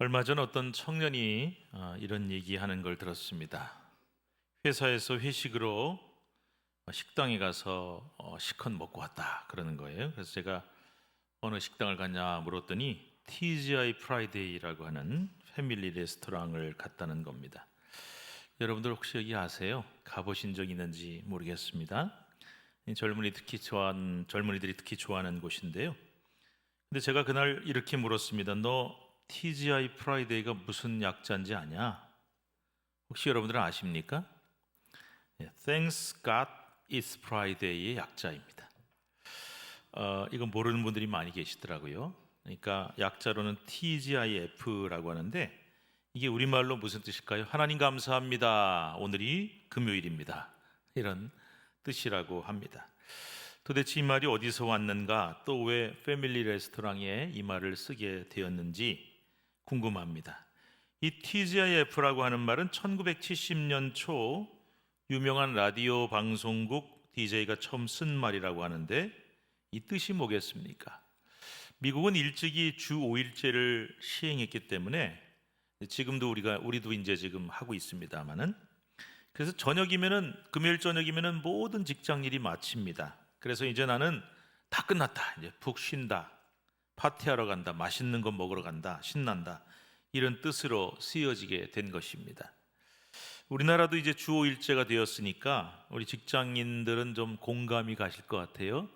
얼마 전 어떤 청년이 이런 얘기하는 걸 들었습니다. 회사에서 회식으로 식당에 가서 실컷 먹고 왔다 그러는 거예요. 그래서 제가 어느 식당을 갔냐 물었더니 TGI 프라이데이라고 하는 패밀리 레스토랑을 갔다는 겁니다. 여러분들 혹시 여기 아세요? 가보신 적 있는지 모르겠습니다. 이 젊은이들이 특히 좋아하는 곳인데요. 근데 제가 그날 이렇게 물었습니다. 너 TGI 프라이데이가 무슨 약자인지 아냐? 혹시 여러분들은 아십니까? Thanks God It's Friday의 약자입니다. 이건 모르는 분들이 많이 계시더라고요. 그러니까 약자로는 TGIF라고 하는데 이게 우리말로 무슨 뜻일까요? 하나님 감사합니다. 오늘이 금요일입니다. 이런 뜻이라고 합니다. 도대체 이 말이 어디서 왔는가, 또 왜 패밀리 레스토랑에 이 말을 쓰게 되었는지 궁금합니다. 이 TGIF라고 하는 말은 1970년 초 유명한 라디오 방송국 DJ가 처음 쓴 말이라고 하는데 이 뜻이 뭐겠습니까? 미국은 일찍이 주 5일제를 시행했기 때문에 지금도 우리도 이제 지금 하고 있습니다만은, 그래서 금요일 저녁이면은 모든 직장 일이 마칩니다. 그래서 이제 나는 다 끝났다, 이제 푹 쉰다, 파티하러 간다, 맛있는 거 먹으러 간다, 신난다, 이런 뜻으로 쓰여지게 된 것입니다. 우리나라도 이제 주 5일제가 되었으니까 우리 직장인들은 좀 공감이 가실 것 같아요.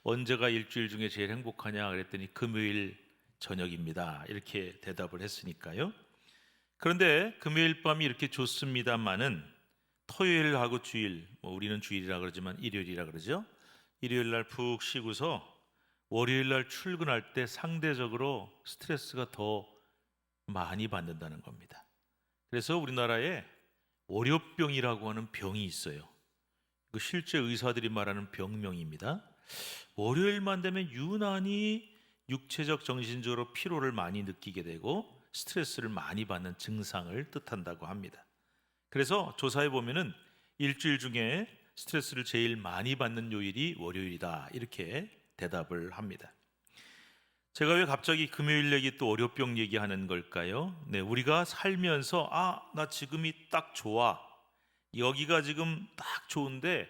언제가 일주일 중에 제일 행복하냐 그랬더니 금요일 저녁입니다, 이렇게 대답을 했으니까요. 그런데 금요일 밤이 이렇게 좋습니다만은 토요일하고 주일, 우리는 주일이라 그러지만 일요일이라 그러죠. 일요일 날 푹 쉬고서 월요일 날 출근할 때 상대적으로 스트레스가 더 많이 받는다는 겁니다. 그래서 우리나라에 월요병이라고 하는 병이 있어요. 그 실제 의사들이 말하는 병명입니다. 월요일만 되면 유난히 육체적, 정신적으로 피로를 많이 느끼게 되고 스트레스를 많이 받는 증상을 뜻한다고 합니다. 그래서 조사해 보면은 일주일 중에 스트레스를 제일 많이 받는 요일이 월요일이다, 이렇게 대답을 합니다. 제가 왜 갑자기 금요일 얘기 또 월요병 얘기하는 걸까요? 네, 우리가 살면서 나 지금이 딱 좋아, 여기가 지금 딱 좋은데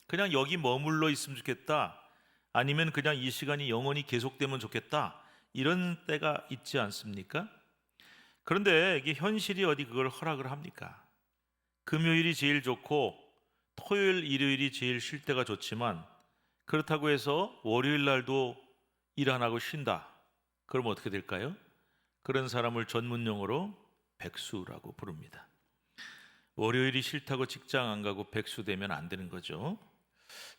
그냥 여기 머물러 있으면 좋겠다, 아니면 그냥 이 시간이 영원히 계속되면 좋겠다, 이런 때가 있지 않습니까? 그런데 이게 현실이 어디 그걸 허락을 합니까? 금요일이 제일 좋고 토요일, 일요일이 제일 쉴 때가 좋지만 그렇다고 해서 월요일 날도 일 안 하고 쉰다, 그럼 어떻게 될까요? 그런 사람을 전문용어로 백수라고 부릅니다. 월요일이 싫다고 직장 안 가고 백수 되면 안 되는 거죠.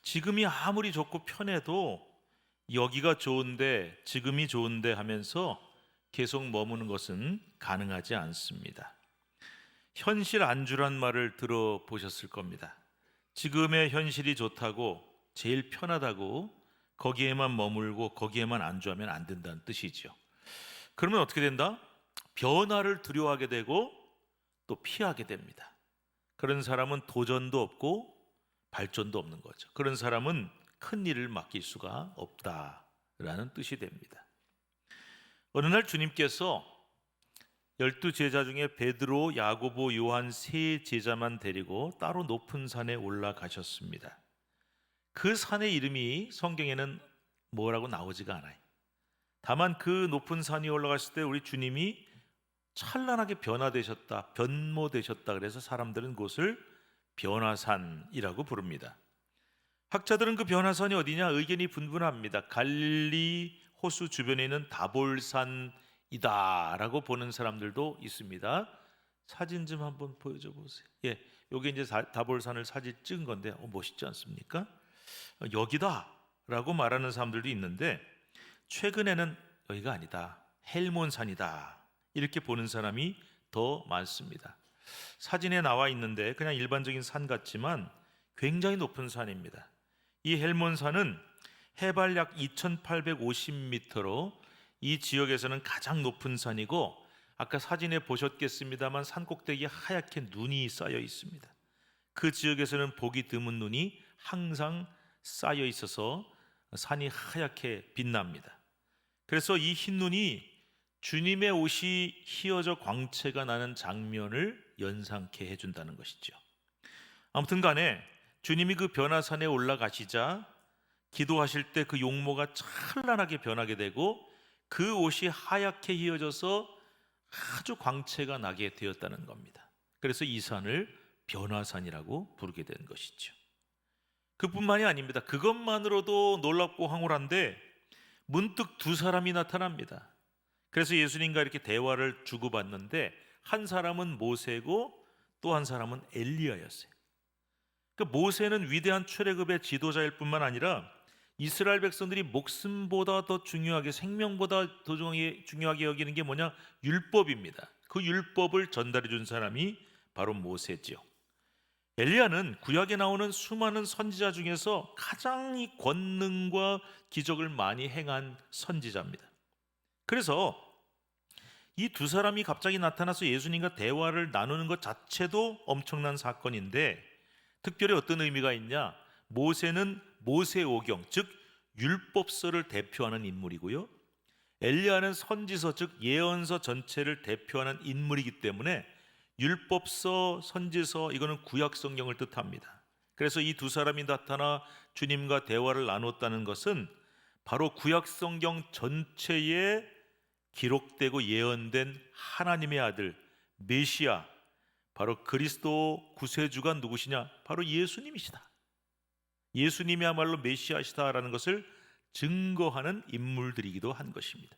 지금이 아무리 좋고 편해도 여기가 좋은데, 지금이 좋은데 하면서 계속 머무는 것은 가능하지 않습니다. 현실 안주란 말을 들어보셨을 겁니다. 지금의 현실이 좋다고, 제일 편하다고 거기에만 머물고 거기에만 안주하면 안 된다는 뜻이죠. 그러면 어떻게 된다? 변화를 두려워하게 되고 또 피하게 됩니다. 그런 사람은 도전도 없고 발전도 없는 거죠. 그런 사람은 큰 일을 맡길 수가 없다라는 뜻이 됩니다. 어느 날 주님께서 12제자 중에 베드로, 야고보, 요한 세 제자만 데리고 따로 높은 산에 올라가셨습니다. 그 산의 이름이 성경에는 뭐라고 나오지가 않아요. 다만 그 높은 산이 올라갔을 때 우리 주님이 찬란하게 변모되셨다 그래서 사람들은 그것을 변화산이라고 부릅니다. 학자들은 그 변화산이 어디냐 의견이 분분합니다. 갈릴리 호수 주변에 있는 다볼산이다라고 보는 사람들도 있습니다. 사진 좀 한번 보여줘 보세요. 요게 이제 다볼산을 사진 찍은 건데 멋있지 않습니까? 여기다라고 말하는 사람들도 있는데 최근에는 여기가 아니다, 헬몬산이다, 이렇게 보는 사람이 더 많습니다. 사진에 나와 있는데 그냥 일반적인 산 같지만 굉장히 높은 산입니다. 이 헬몬산은 해발 약 2850m로 이 지역에서는 가장 높은 산이고, 아까 사진에 보셨겠습니다만 산꼭대기에 하얗게 눈이 쌓여 있습니다. 그 지역에서는 보기 드문 눈이 항상 쌓여 있어서 산이 하얗게 빛납니다. 그래서 이 흰 눈이 주님의 옷이 휘어져 광채가 나는 장면을 연상케 해준다는 것이죠. 아무튼 간에 주님이 그 변화산에 올라가시자 기도하실 때 그 용모가 찬란하게 변하게 되고 그 옷이 하얗게 휘어져서 아주 광채가 나게 되었다는 겁니다. 그래서 이 산을 변화산이라고 부르게 된 것이죠. 그뿐만이 아닙니다. 그것만으로도 놀랍고 황홀한데 문득 두 사람이 나타납니다. 그래서 예수님과 이렇게 대화를 주고받는데 한 사람은 모세고 또 한 사람은 엘리야였어요. 그 모세는 위대한 출애굽의 지도자일 뿐만 아니라 이스라엘 백성들이 목숨보다 더 중요하게, 생명보다 더 중요하게 여기는 게 뭐냐? 율법입니다. 그 율법을 전달해 준 사람이 바로 모세지요. 엘리야는 구약에 나오는 수많은 선지자 중에서 가장 이 권능과 기적을 많이 행한 선지자입니다. 그래서 이 두 사람이 갑자기 나타나서 예수님과 대화를 나누는 것 자체도 엄청난 사건인데, 특별히 어떤 의미가 있냐? 모세는 모세오경, 즉 율법서를 대표하는 인물이고요, 엘리야는 선지서, 즉 예언서 전체를 대표하는 인물이기 때문에 율법서, 선지서, 이거는 구약 성경을 뜻합니다. 그래서 이 두 사람이 나타나 주님과 대화를 나눴다는 것은 바로 구약 성경 전체에 기록되고 예언된 하나님의 아들 메시아, 바로 그리스도 구세주가 누구시냐? 바로 예수님이시다. 예수님이야말로 메시아시다라는 것을 증거하는 인물들이기도 한 것입니다.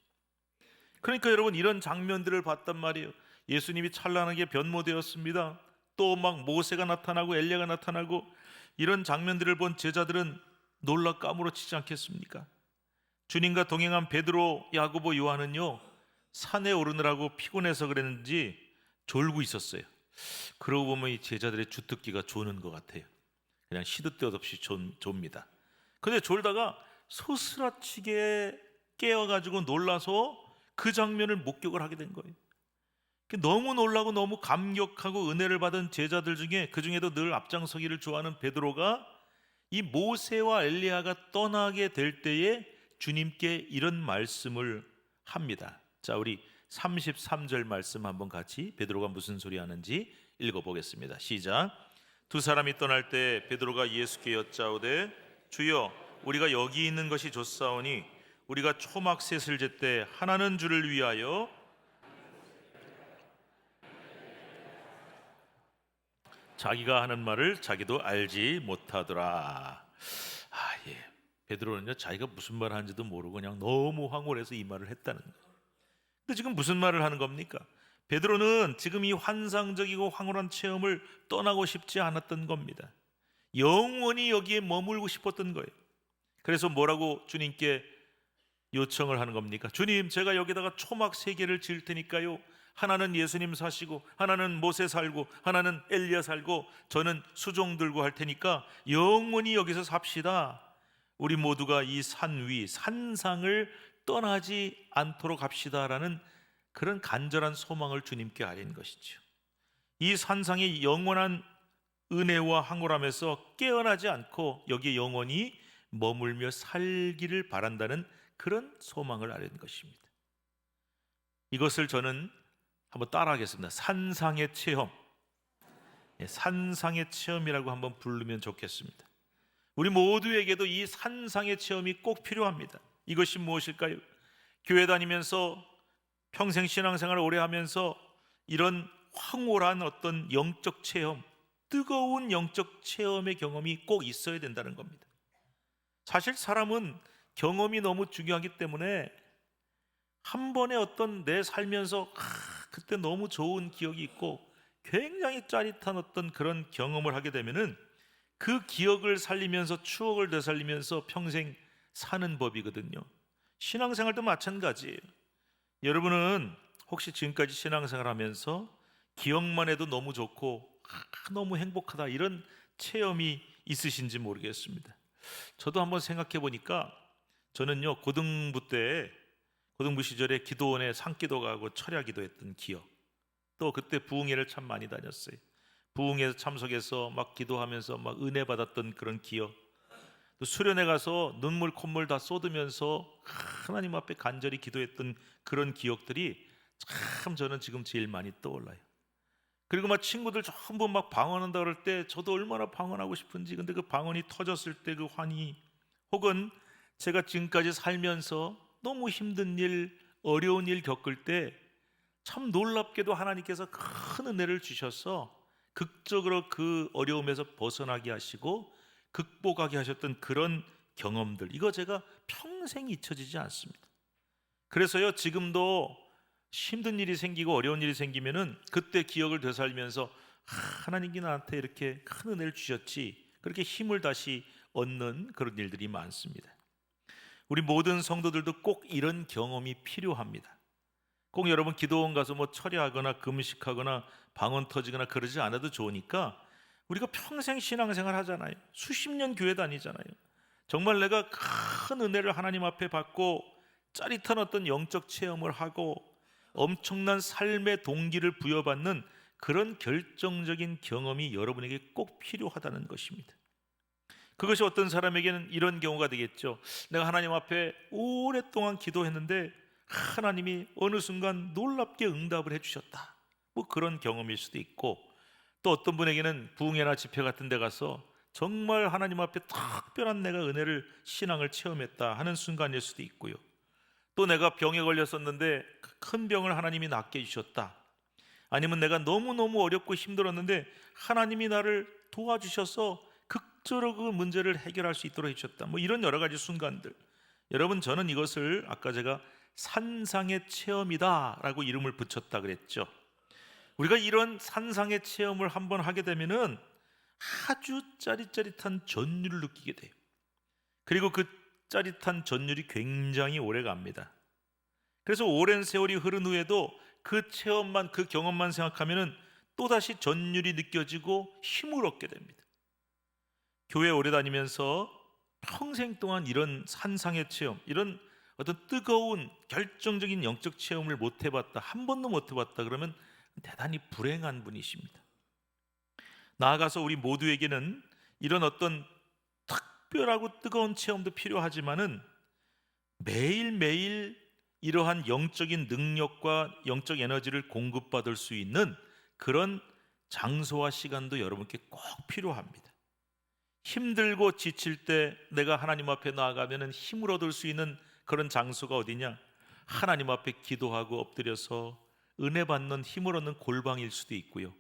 그러니까 여러분, 이런 장면들을 봤단 말이에요. 예수님이 찬란하게 변모되었습니다. 또 막 모세가 나타나고 엘리야가 나타나고, 이런 장면들을 본 제자들은 놀라 까무러치지 않겠습니까? 주님과 동행한 베드로, 야고보, 요한은요, 산에 오르느라고 피곤해서 그랬는지 졸고 있었어요. 그러고 보면 이 제자들의 주특기가 조는 것 같아요. 그냥 시도 때도 없이 졸입니다. 근데 졸다가 소스라치게 깨어가지고 놀라서 그 장면을 목격을 하게 된 거예요. 너무 놀라고 너무 감격하고 은혜를 받은 제자들 중에, 그 중에도 늘 앞장서기를 좋아하는 베드로가 이 모세와 엘리야가 떠나게 될 때에 주님께 이런 말씀을 합니다. 자, 우리 33절 말씀 한번 같이 베드로가 무슨 소리 하는지 읽어보겠습니다. 시작. 두 사람이 떠날 때 베드로가 예수께 여짜오되 주여, 우리가 여기 있는 것이 좋사오니 우리가 초막셋을 제때 하나는 주를 위하여, 자기가 하는 말을 자기도 알지 못하더라. 예. 베드로는요, 자기가 무슨 말 하는지도 모르고 그냥 너무 황홀해서 이 말을 했다는 거예요. 근데 지금 무슨 말을 하는 겁니까? 베드로는 지금 이 환상적이고 황홀한 체험을 떠나고 싶지 않았던 겁니다. 영원히 여기에 머물고 싶었던 거예요. 그래서 뭐라고 주님께 요청을 하는 겁니까? 주님, 제가 여기다가 초막 3개를 지을 테니까요, 하나는 예수님 사시고, 하나는 모세 살고, 하나는 엘리야 살고, 저는 수종 들고 할 테니까 영원히 여기서 삽시다. 우리 모두가 이 산 위, 산상을 떠나지 않도록 합시다라는 그런 간절한 소망을 주님께 아린 것이죠. 이 산상의 영원한 은혜와 황홀함에서 깨어나지 않고 여기에 영원히 머물며 살기를 바란다는 그런 소망을 아린 것입니다. 이것을 저는 한번 따라하겠습니다. 산상의 체험, 산상의 체험이라고 한번 부르면 좋겠습니다. 우리 모두에게도 이 산상의 체험이 꼭 필요합니다. 이것이 무엇일까요? 교회 다니면서 평생 신앙생활을 오래 하면서 이런 황홀한 어떤 영적 체험, 뜨거운 영적 체험의 경험이 꼭 있어야 된다는 겁니다. 사실 사람은 경험이 너무 중요하기 때문에 한 번에 어떤 내 살면서 그때 너무 좋은 기억이 있고 굉장히 짜릿한 어떤 그런 경험을 하게 되면은 그 기억을 살리면서 추억을 되살리면서 평생 사는 법이거든요. 신앙생활도 마찬가지예요. 여러분은 혹시 지금까지 신앙생활 하면서 기억만 해도 너무 좋고 너무 행복하다, 이런 체험이 있으신지 모르겠습니다. 저도 한번 생각해 보니까 저는요, 고등부 시절에 기도원에 산기도 가고 철야기도 했던 기억, 또 그때 부흥회를 참 많이 다녔어요. 부흥회에 참석해서 막 기도하면서 막 은혜 받았던 그런 기억, 또 수련회 가서 눈물 콧물 다 쏟으면서 하나님 앞에 간절히 기도했던 그런 기억들이 참 저는 지금 제일 많이 떠올라요. 그리고 막 친구들 전부 막 방언한다 그럴 때 저도 얼마나 방언하고 싶은지, 근데 그 방언이 터졌을 때 그 환희, 혹은 제가 지금까지 살면서 너무 힘든 일, 어려운 일 겪을 때 참 놀랍게도 하나님께서 큰 은혜를 주셔서 극적으로 그 어려움에서 벗어나게 하시고 극복하게 하셨던 그런 경험들, 이거 제가 평생 잊혀지지 않습니다. 그래서요, 지금도 힘든 일이 생기고 어려운 일이 생기면은 그때 기억을 되살면서 하나님이 나한테 이렇게 큰 은혜를 주셨지, 그렇게 힘을 다시 얻는 그런 일들이 많습니다. 우리 모든 성도들도 꼭 이런 경험이 필요합니다. 꼭 여러분 기도원 가서 뭐 철야하거나 금식하거나 방언 터지거나 그러지 않아도 좋으니까, 우리가 평생 신앙생활 하잖아요. 수십 년 교회 다니잖아요. 정말 내가 큰 은혜를 하나님 앞에 받고 짜릿한 어떤 영적 체험을 하고 엄청난 삶의 동기를 부여받는 그런 결정적인 경험이 여러분에게 꼭 필요하다는 것입니다. 그것이 어떤 사람에게는 이런 경우가 되겠죠. 내가 하나님 앞에 오랫동안 기도했는데 하나님이 어느 순간 놀랍게 응답을 해주셨다, 뭐 그런 경험일 수도 있고, 또 어떤 분에게는 부흥회나 집회 같은 데 가서 정말 하나님 앞에 특별한 내가 은혜를, 신앙을 체험했다 하는 순간일 수도 있고요. 또 내가 병에 걸렸었는데 큰 병을 하나님이 낫게 해주셨다, 아니면 내가 너무너무 어렵고 힘들었는데 하나님이 나를 도와주셔서 극적으로 그 문제를 해결할 수 있도록 해주셨다, 뭐 이런 여러 가지 순간들. 여러분, 저는 이것을 아까 제가 산상의 체험이다 라고 이름을 붙였다 그랬죠. 우리가 이런 산상의 체험을 한번 하게 되면은 아주 짜릿짜릿한 전율을 느끼게 돼요. 그리고 그 짜릿한 전율이 굉장히 오래 갑니다. 그래서 오랜 세월이 흐른 후에도 그 체험만, 그 경험만 생각하면은 또다시 전율이 느껴지고 힘을 얻게 됩니다. 교회 오래 다니면서 평생 동안 이런 산상의 체험, 이런 어떤 뜨거운 결정적인 영적 체험을 못 해봤다, 한 번도 못 해봤다 그러면 대단히 불행한 분이십니다. 나아가서 우리 모두에게는 이런 어떤 특별하고 뜨거운 체험도 필요하지만은 매일매일 이러한 영적인 능력과 영적 에너지를 공급받을 수 있는 그런 장소와 시간도 여러분께 꼭 필요합니다. 힘들고 지칠 때 내가 하나님 앞에 나아가면 힘을 얻을 수 있는 그런 장소가 어디냐? 하나님 앞에 기도하고 엎드려서 은혜 받는, 힘을 얻는 골방일 수도 있고요.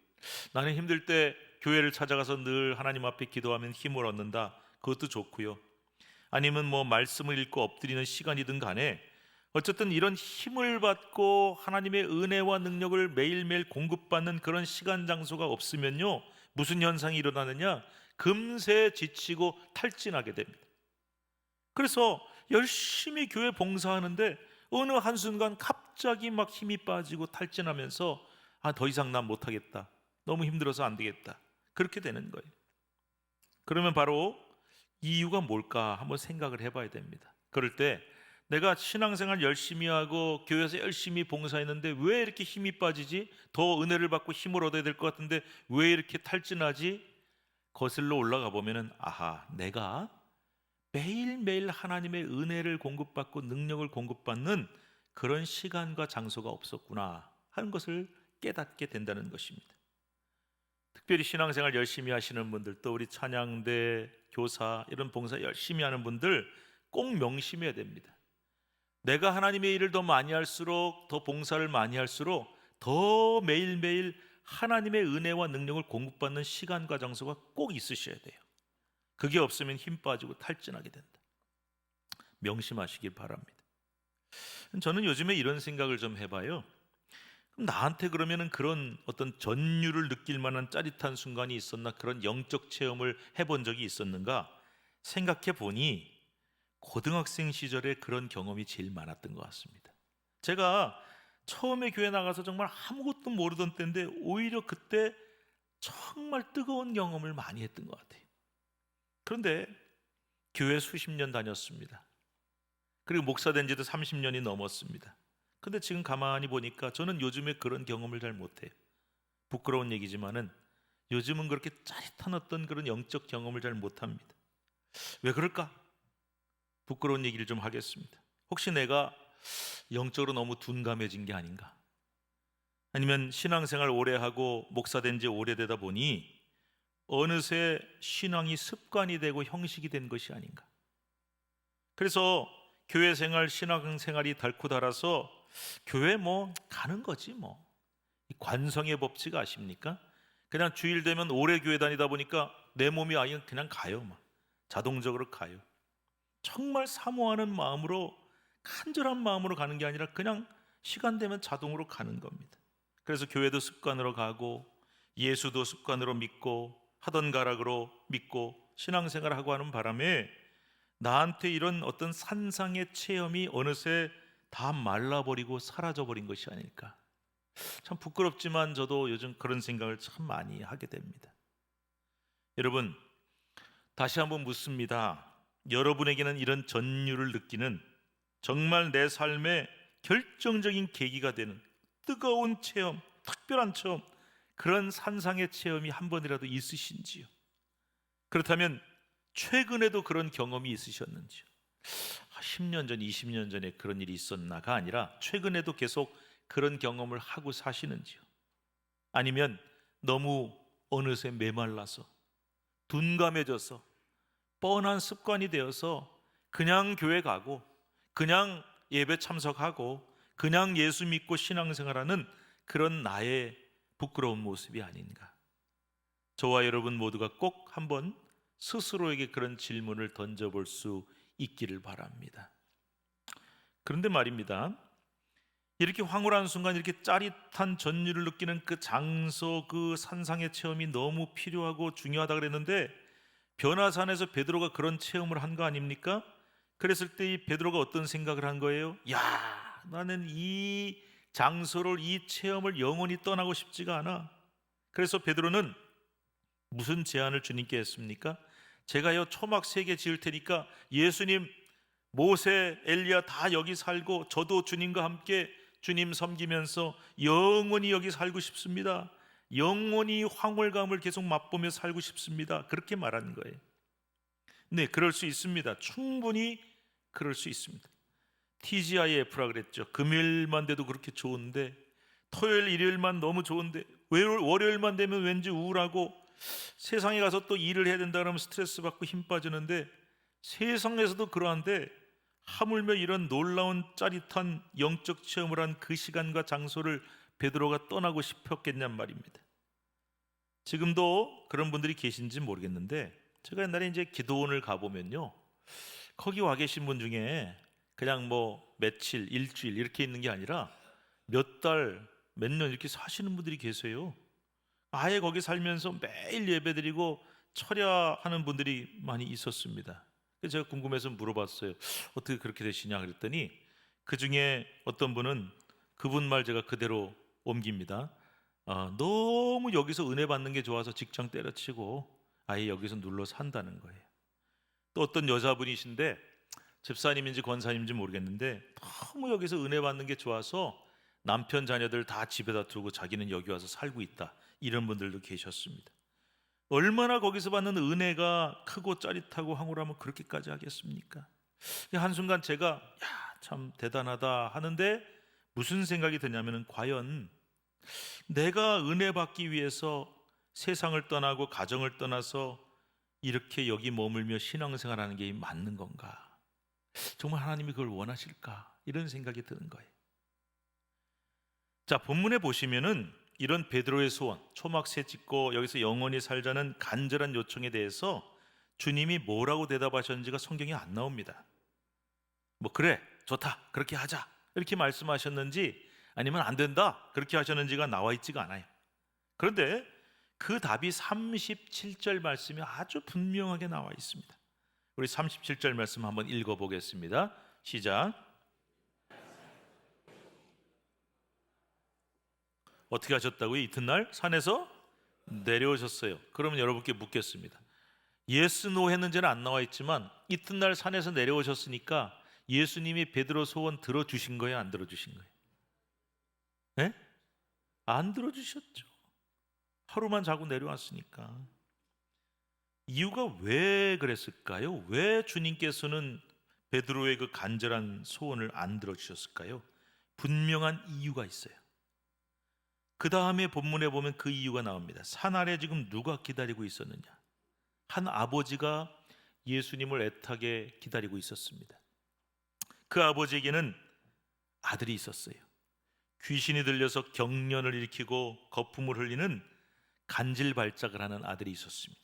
나는 힘들 때 교회를 찾아가서 늘 하나님 앞에 기도하면 힘을 얻는다, 그것도 좋고요. 아니면 뭐 말씀을 읽고 엎드리는 시간이든 간에 어쨌든 이런 힘을 받고 하나님의 은혜와 능력을 매일매일 공급받는 그런 시간 장소가 없으면요, 무슨 현상이 일어나느냐? 금세 지치고 탈진하게 됩니다. 그래서 열심히 교회 봉사하는데 어느 한순간 갑자기 막 힘이 빠지고 탈진하면서 더 이상 난 못하겠다, 너무 힘들어서 안 되겠다, 그렇게 되는 거예요. 그러면 바로 이유가 뭘까 한번 생각을 해봐야 됩니다. 그럴 때 내가 신앙생활 열심히 하고 교회에서 열심히 봉사했는데 왜 이렇게 힘이 빠지지? 더 은혜를 받고 힘을 얻어야 될 것 같은데 왜 이렇게 탈진하지? 거슬러 올라가 보면은 내가 매일매일 하나님의 은혜를 공급받고 능력을 공급받는 그런 시간과 장소가 없었구나 하는 것을 깨닫게 된다는 것입니다. 특별히 신앙생활 열심히 하시는 분들, 또 우리 찬양대, 교사, 이런 봉사 열심히 하는 분들 꼭 명심해야 됩니다. 내가 하나님의 일을 더 많이 할수록, 더 봉사를 많이 할수록 더 매일매일 하나님의 은혜와 능력을 공급받는 시간과 장소가 꼭 있으셔야 돼요. 그게 없으면 힘 빠지고 탈진하게 된다. 명심하시길 바랍니다. 저는 요즘에 이런 생각을 좀 해봐요. 그럼 나한테 그러면은 그런 어떤 전율을 느낄 만한 짜릿한 순간이 있었나, 그런 영적 체험을 해본 적이 있었는가 생각해 보니 고등학생 시절에 그런 경험이 제일 많았던 것 같습니다. 제가 처음에 교회 나가서 정말 아무것도 모르던 때인데 오히려 그때 정말 뜨거운 경험을 많이 했던 것 같아요. 그런데 교회 수십 년 다녔습니다. 그리고 목사 된 지도 30년이 넘었습니다. 근데 지금 가만히 보니까 저는 요즘에 그런 경험을 잘 못해요. 부끄러운 얘기지만은 요즘은 그렇게 짜릿한 어떤 그런 영적 경험을 잘 못합니다. 왜 그럴까? 부끄러운 얘기를 좀 하겠습니다. 혹시 내가 영적으로 너무 둔감해진 게 아닌가? 아니면 신앙생활 오래 하고 목사된 지 오래되다 보니 어느새 신앙이 습관이 되고 형식이 된 것이 아닌가? 그래서 교회 생활, 신앙 생활이 닳고 닳아서 교회 뭐 가는 거지 뭐. 이 관성의 법칙 아십니까? 그냥 주일 되면 오래 교회 다니다 보니까 내 몸이 아예 그냥 가요. 막. 자동적으로 가요. 정말 사모하는 마음으로, 간절한 마음으로 가는 게 아니라 그냥 시간 되면 자동으로 가는 겁니다. 그래서 교회도 습관으로 가고 예수도 습관으로 믿고 하던 가락으로 믿고 신앙생활을 하고 하는 바람에 나한테 이런 어떤 산상의 체험이 어느새 다 말라버리고 사라져버린 것이 아닐까. 참 부끄럽지만 저도 요즘 그런 생각을 참 많이 하게 됩니다. 여러분, 다시 한번 묻습니다. 여러분에게는 이런 전율을 느끼는, 정말 내 삶의 결정적인 계기가 되는 뜨거운 체험, 특별한 체험, 그런 산상의 체험이 한 번이라도 있으신지요? 그렇다면 최근에도 그런 경험이 있으셨는지요? 10년 전, 20년 전에 그런 일이 있었나가 아니라 최근에도 계속 그런 경험을 하고 사시는지요? 아니면 너무 어느새 메말라서 둔감해져서 뻔한 습관이 되어서 그냥 교회 가고 그냥 예배 참석하고 그냥 예수 믿고 신앙생활하는 그런 나의 부끄러운 모습이 아닌가? 저와 여러분 모두가 꼭 한번 스스로에게 그런 질문을 던져볼 수 있기를 바랍니다. 그런데 말입니다, 이렇게 황홀한 순간 이렇게 짜릿한 전율을 느끼는 그 장소, 그 산상의 체험이 너무 필요하고 중요하다 그랬는데 변화산에서 베드로가 그런 체험을 한 거 아닙니까? 그랬을 때 이 베드로가 어떤 생각을 한 거예요? 야, 나는 이 장소를, 이 체험을 영원히 떠나고 싶지가 않아. 그래서 베드로는 무슨 제안을 주님께 했습니까? 제가요 초막 3개 지을 테니까 예수님, 모세, 엘리야 다 여기 살고 저도 주님과 함께 주님 섬기면서 영원히 여기 살고 싶습니다. 영원히 황홀감을 계속 맛보며 살고 싶습니다. 그렇게 말하는 거예요. 네, 그럴 수 있습니다. 충분히 그럴 수 있습니다. TGIF라 그랬죠. 금요일만 돼도 그렇게 좋은데, 토요일, 일요일만 너무 좋은데 월요일만 되면 왠지 우울하고, 세상에 가서 또 일을 해야 된다 그러면 스트레스 받고 힘 빠지는데, 세상에서도 그러한데 하물며 이런 놀라운 짜릿한 영적 체험을 한 그 시간과 장소를 베드로가 떠나고 싶었겠냔 말입니다. 지금도 그런 분들이 계신지 모르겠는데, 제가 옛날에 이제 기도원을 가보면요, 거기 와 계신 분 중에 그냥 뭐 며칠, 일주일 이렇게 있는 게 아니라 몇 달, 몇 년 이렇게 사시는 분들이 계세요. 아예 거기 살면서 매일 예배드리고 철야하는 분들이 많이 있었습니다. 그래서 제가 궁금해서 물어봤어요. 어떻게 그렇게 되시냐 그랬더니 그 중에 어떤 분은, 그분 말 제가 그대로 옮깁니다. 너무 여기서 은혜 받는 게 좋아서 직장 때려치고 아예 여기서 눌러 산다는 거예요. 또 어떤 여자분이신데, 집사님인지 권사님인지 모르겠는데 너무 여기서 은혜 받는 게 좋아서 남편 자녀들 다 집에다 두고 자기는 여기 와서 살고 있다, 이런 분들도 계셨습니다. 얼마나 거기서 받는 은혜가 크고 짜릿하고 황홀하면 그렇게까지 하겠습니까? 한순간 제가 야, 참 대단하다 하는데 무슨 생각이 드냐면, 과연 내가 은혜 받기 위해서 세상을 떠나고 가정을 떠나서 이렇게 여기 머물며 신앙생활하는 게 맞는 건가? 정말 하나님이 그걸 원하실까? 이런 생각이 드는 거예요. 자, 본문에 보시면은 이런 베드로의 소원, 초막새 짓고 여기서 영원히 살자는 간절한 요청에 대해서 주님이 뭐라고 대답하셨는지가 성경에 안 나옵니다. 뭐 그래, 좋다, 그렇게 하자 이렇게 말씀하셨는지, 아니면 안 된다 그렇게 하셨는지가 나와 있지가 않아요. 그런데 그 답이 37절 말씀에 아주 분명하게 나와 있습니다. 우리 37절 말씀 한번 읽어보겠습니다. 시작. 어떻게 하셨다고요? 이튿날 산에서 내려오셨어요. 그러면 여러분께 묻겠습니다. 예스 노 했는지는 안 나와 있지만 이튿날 산에서 내려오셨으니까 예수님이 베드로 소원 들어주신 거예요? 안 들어주신 거예요? 네? 안 들어주셨죠. 하루만 자고 내려왔으니까. 이유가 왜 그랬을까요? 왜 주님께서는 베드로의 그 간절한 소원을 안 들어주셨을까요? 분명한 이유가 있어요. 그 다음에 본문에 보면 그 이유가 나옵니다. 산 아래 지금 누가 기다리고 있었느냐? 한 아버지가 예수님을 애타게 기다리고 있었습니다. 그 아버지에게는 아들이 있었어요. 귀신이 들려서 경련을 일으키고 거품을 흘리는 간질발작을 하는 아들이 있었습니다.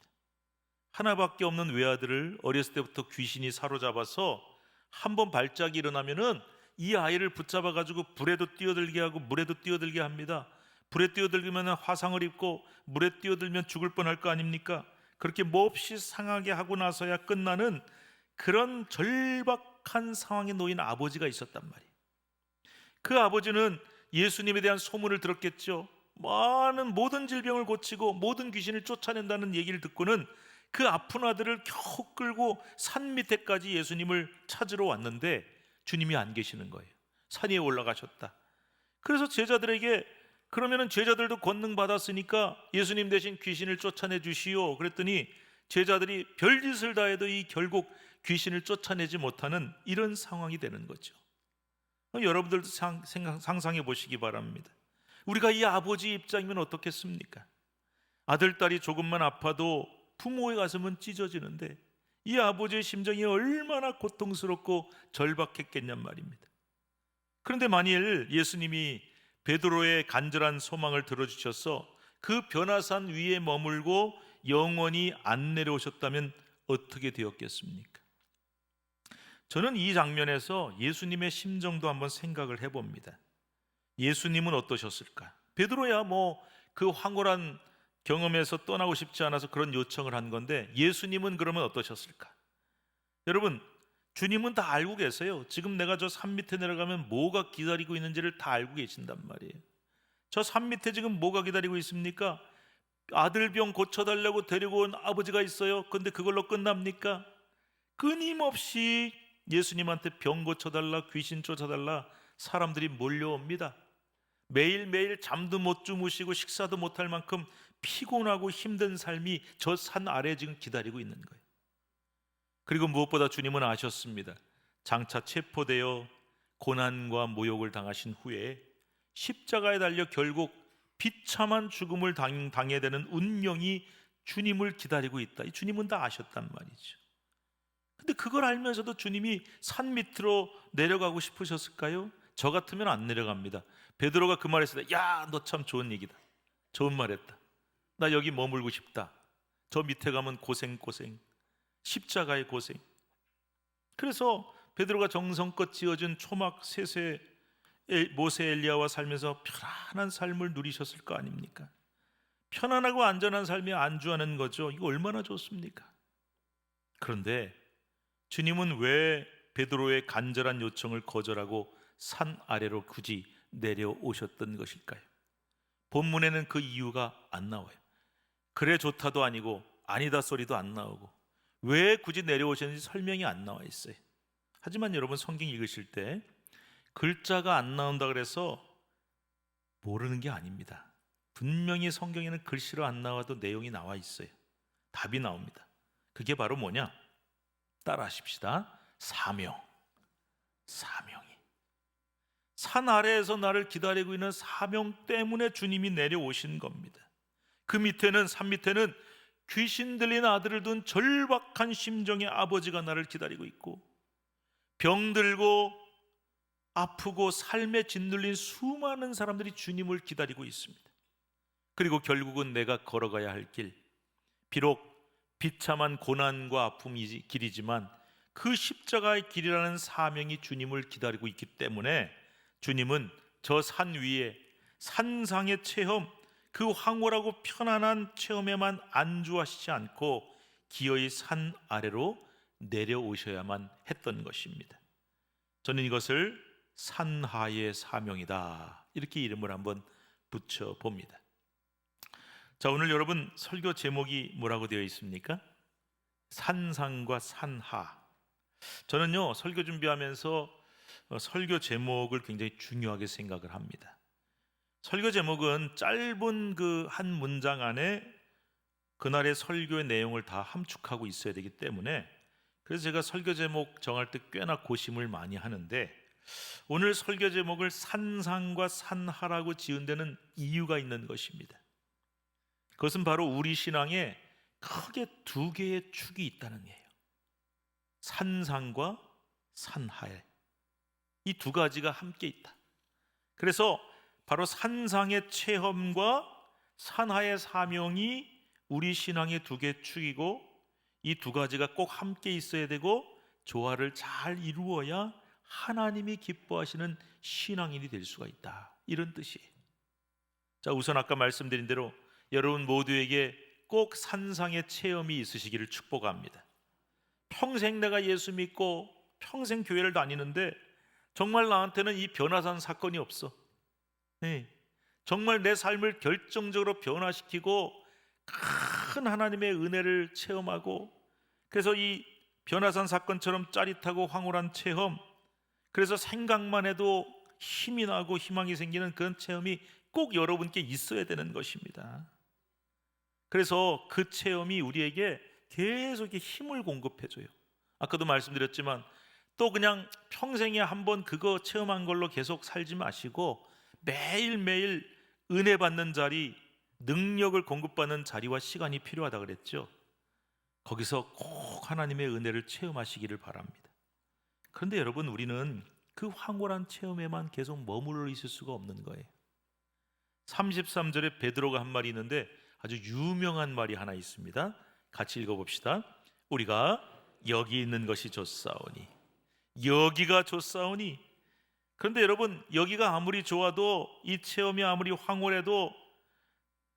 하나밖에 없는 외아들을 어렸을 때부터 귀신이 사로잡아서 한번 발작이 일어나면은 이 아이를 붙잡아 가지고 불에도 뛰어들게 하고 물에도 뛰어들게 합니다. 불에 뛰어들면 화상을 입고 물에 뛰어들면 죽을 뻔할 거 아닙니까? 그렇게 몹시 상하게 하고 나서야 끝나는 그런 절박한 상황에 놓인 아버지가 있었단 말이에요. 그 아버지는 예수님에 대한 소문을 들었겠죠. 많은 모든 질병을 고치고 모든 귀신을 쫓아낸다는 얘기를 듣고는 그 아픈 아들을 겨우 끌고 산 밑에까지 예수님을 찾으러 왔는데 주님이 안 계시는 거예요. 산 위에 올라가셨다. 그래서 제자들에게 그러면은 제자들도 권능 받았으니까 예수님 대신 귀신을 쫓아내 주시오. 그랬더니 제자들이 별짓을 다해도 결국 귀신을 쫓아내지 못하는 이런 상황이 되는 거죠. 여러분들도 상상해 보시기 바랍니다. 우리가 이 아버지 입장이면 어떻겠습니까? 아들, 딸이 조금만 아파도 부모의 가슴은 찢어지는데 이 아버지의 심정이 얼마나 고통스럽고 절박했겠냔 말입니다. 그런데 만일 예수님이 베드로의 간절한 소망을 들어주셔서 그 변화산 위에 머물고 영원히 안 내려오셨다면 어떻게 되었겠습니까? 저는 이 장면에서 예수님의 심정도 한번 생각을 해봅니다. 예수님은 어떠셨을까? 베드로야 그 황홀한 경험에서 떠나고 싶지 않아서 그런 요청을 한 건데 예수님은 그러면 어떠셨을까? 여러분, 주님은 다 알고 계세요. 지금 내가 저 산 밑에 내려가면 뭐가 기다리고 있는지를 다 알고 계신단 말이에요. 저 산 밑에 지금 뭐가 기다리고 있습니까? 아들 병 고쳐달라고 데리고 온 아버지가 있어요. 근데 그걸로 끝납니까? 끊임없이 예수님한테 병 고쳐달라, 귀신 쫓아달라 사람들이 몰려옵니다. 매일매일 잠도 못 주무시고 식사도 못할 만큼 피곤하고 힘든 삶이 저 산 아래에 지금 기다리고 있는 거예요. 그리고 무엇보다 주님은 아셨습니다. 장차 체포되어 고난과 모욕을 당하신 후에 십자가에 달려 결국 비참한 죽음을 당해야 되는 운명이 주님을 기다리고 있다. 주님은 다 아셨단 말이죠. 근데 그걸 알면서도 주님이 산 밑으로 내려가고 싶으셨을까요? 저 같으면 안 내려갑니다. 베드로가 그 말했을 때, 야, 너 참 좋은 얘기다. 좋은 말했다. 나 여기 머물고 싶다. 저 밑에 가면 고생, 십자가의 고생. 그래서 베드로가 정성껏 지어준 초막 세세 모세 엘리야와 살면서 편안한 삶을 누리셨을 거 아닙니까? 편안하고 안전한 삶에 안주하는 거죠. 이거 얼마나 좋습니까? 그런데 주님은 왜 베드로의 간절한 요청을 거절하고 산 아래로 굳이 내려오셨던 것일까요? 본문에는 그 이유가 안 나와요. 그래 좋다도 아니고 아니다 소리도 안 나오고 왜 굳이 내려오셨는지 설명이 안 나와 있어요. 하지만 여러분 성경 읽으실 때 글자가 안 나온다 그래서 모르는 게 아닙니다. 분명히 성경에는 글씨로 안 나와도 내용이 나와 있어요. 답이 나옵니다. 그게 바로 뭐냐? 따라 하십시다. 사명이. 산 아래에서 나를 기다리고 있는 사명 때문에 주님이 내려오신 겁니다. 그 밑에는, 산 밑에는 귀신 들린 아들을 둔 절박한 심정의 아버지가 나를 기다리고 있고 병들고 아프고 삶에 짓눌린 수많은 사람들이 주님을 기다리고 있습니다. 그리고 결국은 내가 걸어가야 할 길, 비록 비참한 고난과 아픔이 길이지만 그 십자가의 길이라는 사명이 주님을 기다리고 있기 때문에 주님은 저 산 위에 산상의 체험, 그 황홀하고 편안한 체험에만 안주하시지 않고 기어이 산 아래로 내려오셔야만 했던 것입니다. 저는 이것을 산하의 사명이다, 이렇게 이름을 한번 붙여봅니다. 자, 오늘 여러분 설교 제목이 뭐라고 되어 있습니까? 산상과 산하. 저는요 설교 준비하면서 설교 제목을 굉장히 중요하게 생각을 합니다. 설교 제목은 짧은 그 한 문장 안에 그날의 설교의 내용을 다 함축하고 있어야 되기 때문에 그래서 제가 설교 제목 정할 때 꽤나 고심을 많이 하는데 오늘 설교 제목을 산상과 산하라고 지은 데는 이유가 있는 것입니다. 그것은 바로 우리 신앙에 크게 두 개의 축이 있다는 거예요. 산상과 산하에 이 두 가지가 함께 있다. 그래서 바로 산상의 체험과 산하의 사명이 우리 신앙의 두 개의 축이고 이 두 가지가 꼭 함께 있어야 되고 조화를 잘 이루어야 하나님이 기뻐하시는 신앙인이 될 수가 있다. 이런 뜻이에요. 자, 우선 아까 말씀드린 대로 여러분 모두에게 꼭 산상의 체험이 있으시기를 축복합니다. 평생 내가 예수 믿고 평생 교회를 다니는데 정말 나한테는 이 변화산 사건이 없어. 네. 정말 내 삶을 결정적으로 변화시키고 큰 하나님의 은혜를 체험하고 그래서 이 변화산 사건처럼 짜릿하고 황홀한 체험, 그래서 생각만 해도 힘이 나고 희망이 생기는 그런 체험이 꼭 여러분께 있어야 되는 것입니다. 그래서 그 체험이 우리에게 계속 힘을 공급해줘요. 아까도 말씀드렸지만 또 그냥 평생에 한번 그거 체험한 걸로 계속 살지 마시고 매일매일 은혜 받는 자리, 능력을 공급받는 자리와 시간이 필요하다 그랬죠. 거기서 꼭 하나님의 은혜를 체험하시기를 바랍니다. 그런데 여러분, 우리는 그 황홀한 체험에만 계속 머물러 있을 수가 없는 거예요. 33절에 베드로가 한 말이 있는데 아주 유명한 말이 하나 있습니다. 같이 읽어봅시다. 우리가 여기 있는 것이 좋사오니, 여기가 좋사오니. 그런데 여러분, 여기가 아무리 좋아도 이 체험이 아무리 황홀해도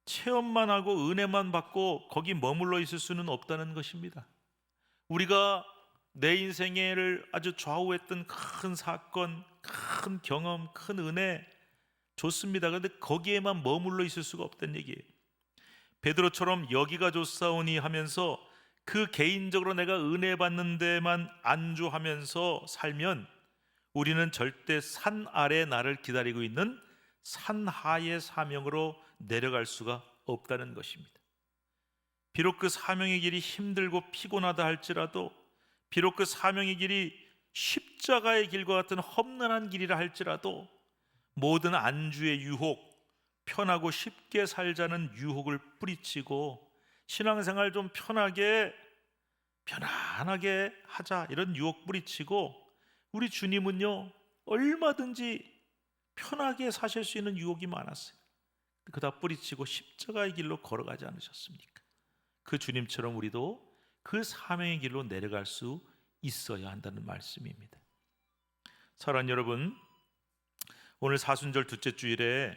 체험만 하고 은혜만 받고 거기 머물러 있을 수는 없다는 것입니다. 우리가 내 인생을 아주 좌우했던 큰 사건, 큰 경험, 큰 은혜 좋습니다. 그런데 거기에만 머물러 있을 수가 없다는 얘기예요. 베드로처럼 여기가 좋사오니 하면서 그 개인적으로 내가 은혜 받는 데만 안주하면서 살면 우리는 절대 산 아래 나를 기다리고 있는 산하의 사명으로 내려갈 수가 없다는 것입니다. 비록 그 사명의 길이 힘들고 피곤하다 할지라도, 비록 그 사명의 길이 십자가의 길과 같은 험난한 길이라 할지라도 모든 안주의 유혹, 편하고 쉽게 살자는 유혹을 뿌리치고 신앙생활 좀 편하게 편안하게 하자 이런 유혹 뿌리치고, 우리 주님은요 얼마든지 편하게 사실 수 있는 유혹이 많았어요. 그다 뿌리치고 십자가의 길로 걸어가지 않으셨습니까? 그 주님처럼 우리도 그 사명의 길로 내려갈 수 있어야 한다는 말씀입니다. 사랑하는 여러분, 오늘 사순절 둘째 주일에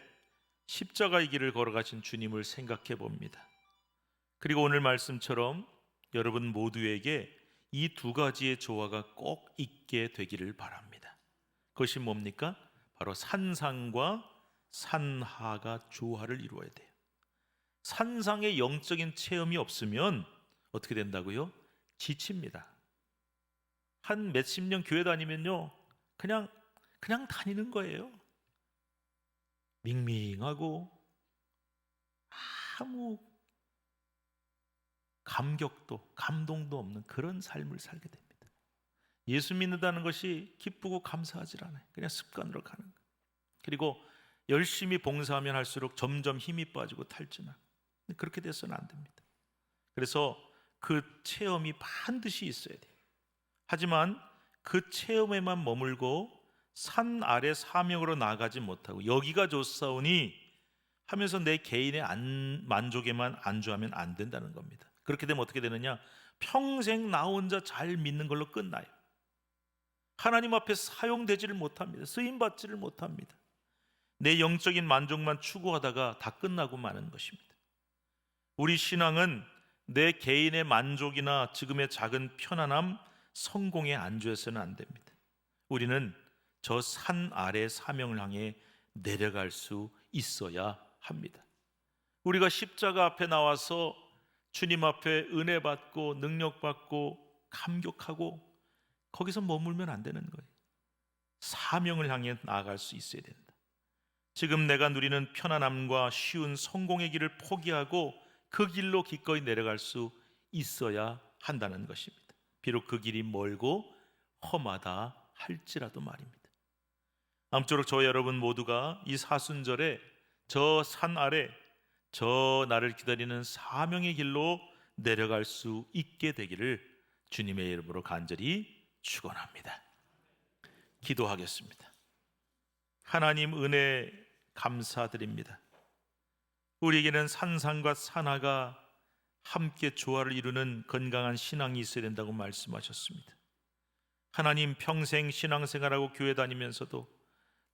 십자가의 길을 걸어가신 주님을 생각해 봅니다. 그리고 오늘 말씀처럼 여러분 모두에게 이 두 가지의 조화가 꼭 있게 되기를 바랍니다. 그것이 뭡니까? 바로 산상과 산하가 조화를 이루어야 돼요. 산상의 영적인 체험이 없으면 어떻게 된다고요? 지칩니다. 한 몇십 년 교회 다니면요 그냥 다니는 거예요. 밍밍하고 아무 감격도 감동도 없는 그런 삶을 살게 됩니다. 예수 믿는다는 것이 기쁘고 감사하지 않아요. 그냥 습관으로 가는 거예요. 그리고 열심히 봉사하면 할수록 점점 힘이 빠지고 탈진하고, 그렇게 돼서는 안 됩니다. 그래서 그 체험이 반드시 있어야 돼요. 하지만 그 체험에만 머물고 산 아래 사명으로 나가지 못하고 여기가 좋사오니 하면서 내 개인의 만족에만 안주하면 안 된다는 겁니다. 그렇게 되면 어떻게 되느냐? 평생 나 혼자 잘 믿는 걸로 끝나요. 하나님 앞에 사용되지를 못합니다. 쓰임받지를 못합니다. 내 영적인 만족만 추구하다가 다 끝나고 마는 것입니다. 우리 신앙은 내 개인의 만족이나 지금의 작은 편안함, 성공에 안주해서는 안 됩니다. 우리는 저 산 아래 사명을 향해 내려갈 수 있어야 합니다. 우리가 십자가 앞에 나와서 주님 앞에 은혜 받고 능력 받고 감격하고 거기서 머물면 안 되는 거예요. 사명을 향해 나아갈 수 있어야 된다. 지금 내가 누리는 편안함과 쉬운 성공의 길을 포기하고 그 길로 기꺼이 내려갈 수 있어야 한다는 것입니다. 비록 그 길이 멀고 험하다 할지라도 말입니다. 아무쪼록 저와 여러분 모두가 이 사순절에 저 산 아래 저 나를 기다리는 사명의 길로 내려갈 수 있게 되기를 주님의 이름으로 간절히 축원합니다. 기도하겠습니다. 하나님 은혜 감사드립니다. 우리에게는 산상과 산하가 함께 조화를 이루는 건강한 신앙이 있어야 된다고 말씀하셨습니다. 하나님, 평생 신앙생활하고 교회 다니면서도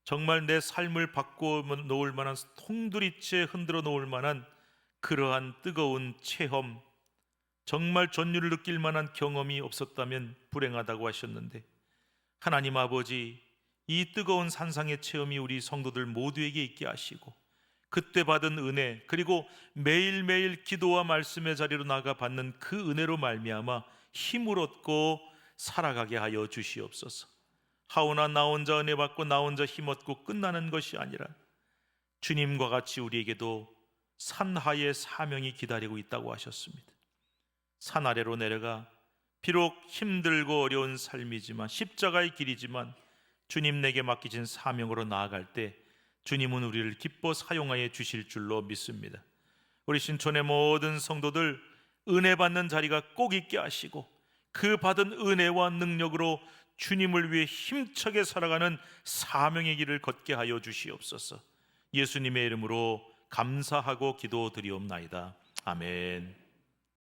정말 내 삶을 바꿔 놓을 만한, 통두리째 흔들어 놓을 만한 그러한 뜨거운 체험, 정말 전율을 느낄 만한 경험이 없었다면 불행하다고 하셨는데, 하나님 아버지, 이 뜨거운 산상의 체험이 우리 성도들 모두에게 있게 하시고 그때 받은 은혜, 그리고 매일매일 기도와 말씀의 자리로 나가 받는 그 은혜로 말미암아 힘을 얻고 살아가게 하여 주시옵소서. 하오나 나 혼자 은혜 받고 나 혼자 힘 얻고 끝나는 것이 아니라 주님과 같이 우리에게도 산하의 사명이 기다리고 있다고 하셨습니다. 산 아래로 내려가 비록 힘들고 어려운 삶이지만, 십자가의 길이지만 주님 내게 맡기신 사명으로 나아갈 때 주님은 우리를 기뻐 사용하여 주실 줄로 믿습니다. 우리 신촌의 모든 성도들 은혜 받는 자리가 꼭 있게 하시고 그 받은 은혜와 능력으로 주님을 위해 힘차게 살아가는 사명의 길을 걷게 하여 주시옵소서. 예수님의 이름으로 감사하고 기도드리옵나이다. 아멘.